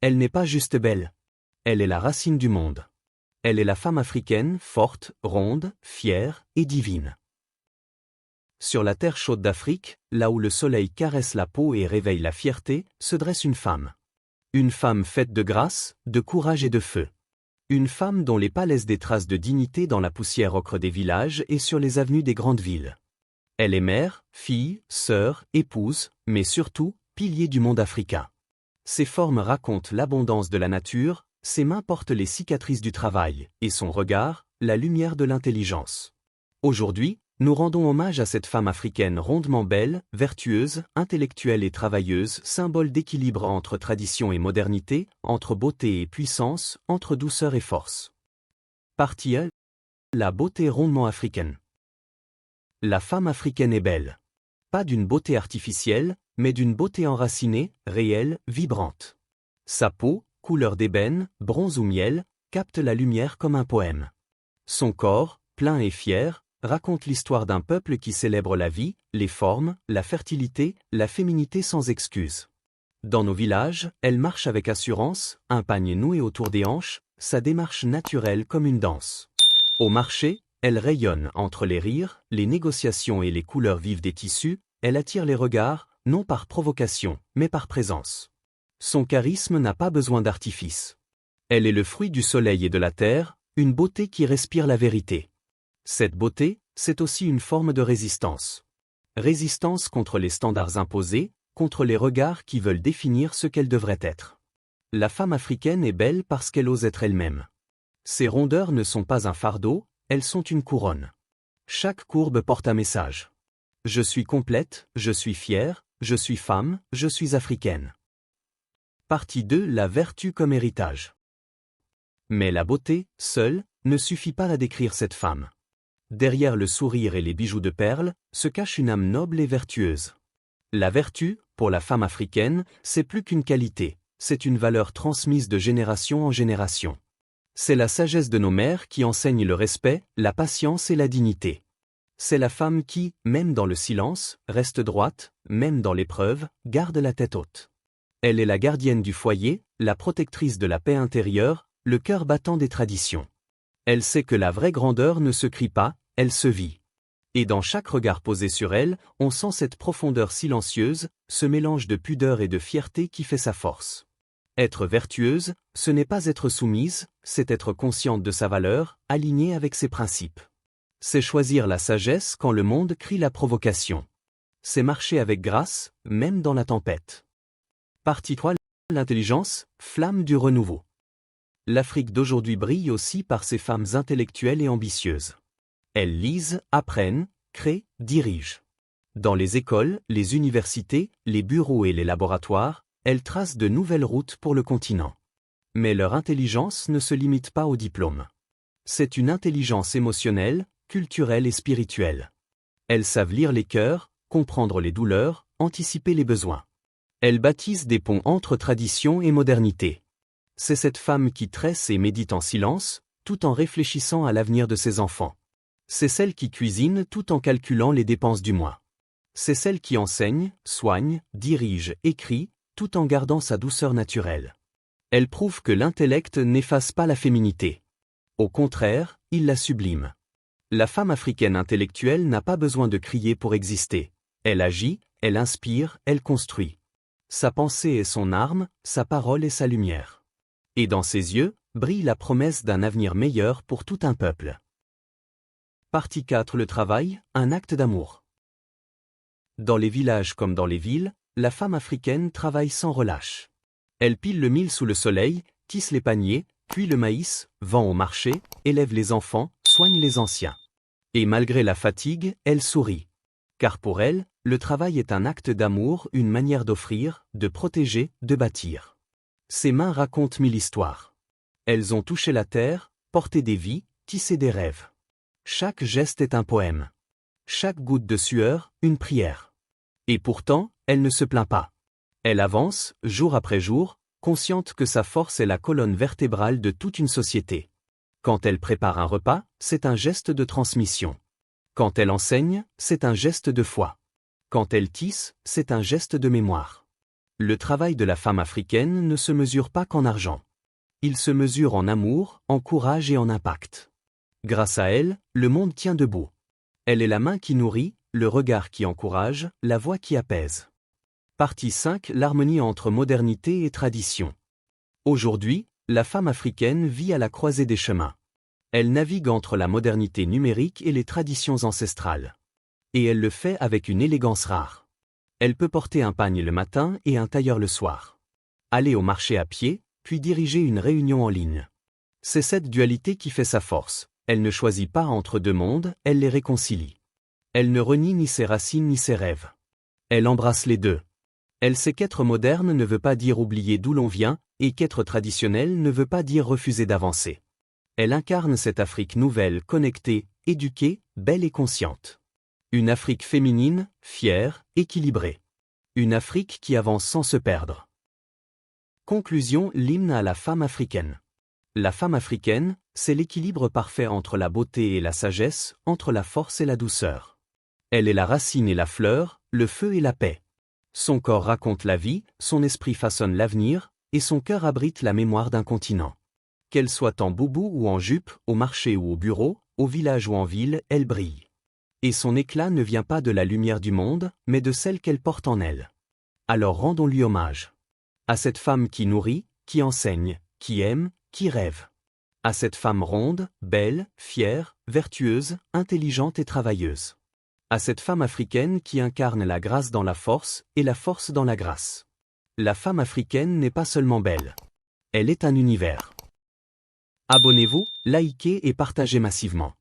Elle n'est pas juste belle. Elle est la racine du monde. Elle est la femme africaine, forte, ronde, fière et divine. Sur la terre chaude d'Afrique, là où le soleil caresse la peau et réveille la fierté, se dresse une femme. Une femme faite de grâce, de courage et de feu. Une femme dont les pas laissent des traces de dignité dans la poussière ocre des villages et sur les avenues des grandes villes. Elle est mère, fille, sœur, épouse, mais surtout, pilier du monde africain. Ses formes racontent l'abondance de la nature, ses mains portent les cicatrices du travail, et son regard, la lumière de l'intelligence. Aujourd'hui, nous rendons hommage à cette femme africaine rondement belle, vertueuse, intellectuelle et travailleuse, symbole d'équilibre entre tradition et modernité, entre beauté et puissance, entre douceur et force. Partie 1. La beauté rondement africaine. La femme africaine est belle. Pas d'une beauté artificielle, mais d'une beauté enracinée, réelle, vibrante. Sa peau, couleur d'ébène, bronze ou miel, capte la lumière comme un poème. Son corps, plein et fier, raconte l'histoire d'un peuple qui célèbre la vie, les formes, la fertilité, la féminité sans excuse. Dans nos villages, elle marche avec assurance, un pagne noué autour des hanches, sa démarche naturelle comme une danse. Au marché, elle rayonne entre les rires, les négociations et les couleurs vives des tissus, elle attire les regards, non par provocation, mais par présence. Son charisme n'a pas besoin d'artifice. Elle est le fruit du soleil et de la terre, une beauté qui respire la vérité. Cette beauté, c'est aussi une forme de résistance. Résistance contre les standards imposés, contre les regards qui veulent définir ce qu'elle devrait être. La femme africaine est belle parce qu'elle ose être elle-même. Ses rondeurs ne sont pas un fardeau, elles sont une couronne. Chaque courbe porte un message. Je suis complète, je suis fière, je suis femme, je suis africaine. Partie 2. La vertu comme héritage. Mais la beauté, seule, ne suffit pas à décrire cette femme. Derrière le sourire et les bijoux de perles, se cache une âme noble et vertueuse. La vertu, pour la femme africaine, c'est plus qu'une qualité, c'est une valeur transmise de génération en génération. C'est la sagesse de nos mères qui enseigne le respect, la patience et la dignité. C'est la femme qui, même dans le silence, reste droite, même dans l'épreuve, garde la tête haute. Elle est la gardienne du foyer, la protectrice de la paix intérieure, le cœur battant des traditions. Elle sait que la vraie grandeur ne se crie pas, elle se vit. Et dans chaque regard posé sur elle, on sent cette profondeur silencieuse, ce mélange de pudeur et de fierté qui fait sa force. Être vertueuse, ce n'est pas être soumise, c'est être consciente de sa valeur, alignée avec ses principes. C'est choisir la sagesse quand le monde crie la provocation. C'est marcher avec grâce, même dans la tempête. Partie 3. L'intelligence, flamme du renouveau. L'Afrique d'aujourd'hui brille aussi par ses femmes intellectuelles et ambitieuses. Elles lisent, apprennent, créent, dirigent. Dans les écoles, les universités, les bureaux et les laboratoires, elles tracent de nouvelles routes pour le continent. Mais leur intelligence ne se limite pas au diplôme. C'est une intelligence émotionnelle, culturelle et spirituelle. Elles savent lire les cœurs, comprendre les douleurs, anticiper les besoins. Elles bâtissent des ponts entre tradition et modernité. C'est cette femme qui tresse et médite en silence, tout en réfléchissant à l'avenir de ses enfants. C'est celle qui cuisine tout en calculant les dépenses du mois. C'est celle qui enseigne, soigne, dirige, écrit, tout en gardant sa douceur naturelle. Elle prouve que l'intellect n'efface pas la féminité. Au contraire, il la sublime. La femme africaine intellectuelle n'a pas besoin de crier pour exister. Elle agit, elle inspire, elle construit. Sa pensée est son arme, sa parole est sa lumière. Et dans ses yeux, brille la promesse d'un avenir meilleur pour tout un peuple. Partie 4. Le travail, un acte d'amour. Dans les villages comme dans les villes, la femme africaine travaille sans relâche. Elle pile le mil sous le soleil, tisse les paniers, cuit le maïs, vend au marché, élève les enfants, soigne les anciens. Et malgré la fatigue, elle sourit. Car pour elle, le travail est un acte d'amour, une manière d'offrir, de protéger, de bâtir. Ses mains racontent 1000 histoires. Elles ont touché la terre, porté des vies, tissé des rêves. Chaque geste est un poème. Chaque goutte de sueur, une prière. Et pourtant, elle ne se plaint pas. Elle avance, jour après jour, consciente que sa force est la colonne vertébrale de toute une société. Quand elle prépare un repas, c'est un geste de transmission. Quand elle enseigne, c'est un geste de foi. Quand elle tisse, c'est un geste de mémoire. Le travail de la femme africaine ne se mesure pas qu'en argent. Il se mesure en amour, en courage et en impact. Grâce à elle, le monde tient debout. Elle est la main qui nourrit, le regard qui encourage, la voix qui apaise. Partie 5. L'harmonie entre modernité et tradition. Aujourd'hui, la femme africaine vit à la croisée des chemins. Elle navigue entre la modernité numérique et les traditions ancestrales. Et elle le fait avec une élégance rare. Elle peut porter un pagne le matin et un tailleur le soir. Aller au marché à pied, puis diriger une réunion en ligne. C'est cette dualité qui fait sa force. Elle ne choisit pas entre deux mondes, elle les réconcilie. Elle ne renie ni ses racines ni ses rêves. Elle embrasse les deux. Elle sait qu'être moderne ne veut pas dire oublier d'où l'on vient, et qu'être traditionnel ne veut pas dire refuser d'avancer. Elle incarne cette Afrique nouvelle, connectée, éduquée, belle et consciente. Une Afrique féminine, fière, équilibrée. Une Afrique qui avance sans se perdre. Conclusion. L'hymne à la femme africaine. La femme africaine, c'est l'équilibre parfait entre la beauté et la sagesse, entre la force et la douceur. Elle est la racine et la fleur, le feu et la paix. Son corps raconte la vie, son esprit façonne l'avenir, et son cœur abrite la mémoire d'un continent. Qu'elle soit en boubou ou en jupe, au marché ou au bureau, au village ou en ville, elle brille. Et son éclat ne vient pas de la lumière du monde, mais de celle qu'elle porte en elle. Alors rendons-lui hommage. À cette femme qui nourrit, qui enseigne, qui aime, qui rêve. À cette femme ronde, belle, fière, vertueuse, intelligente et travailleuse. À cette femme africaine qui incarne la grâce dans la force et la force dans la grâce. La femme africaine n'est pas seulement belle. Elle est un univers. Abonnez-vous, likez et partagez massivement.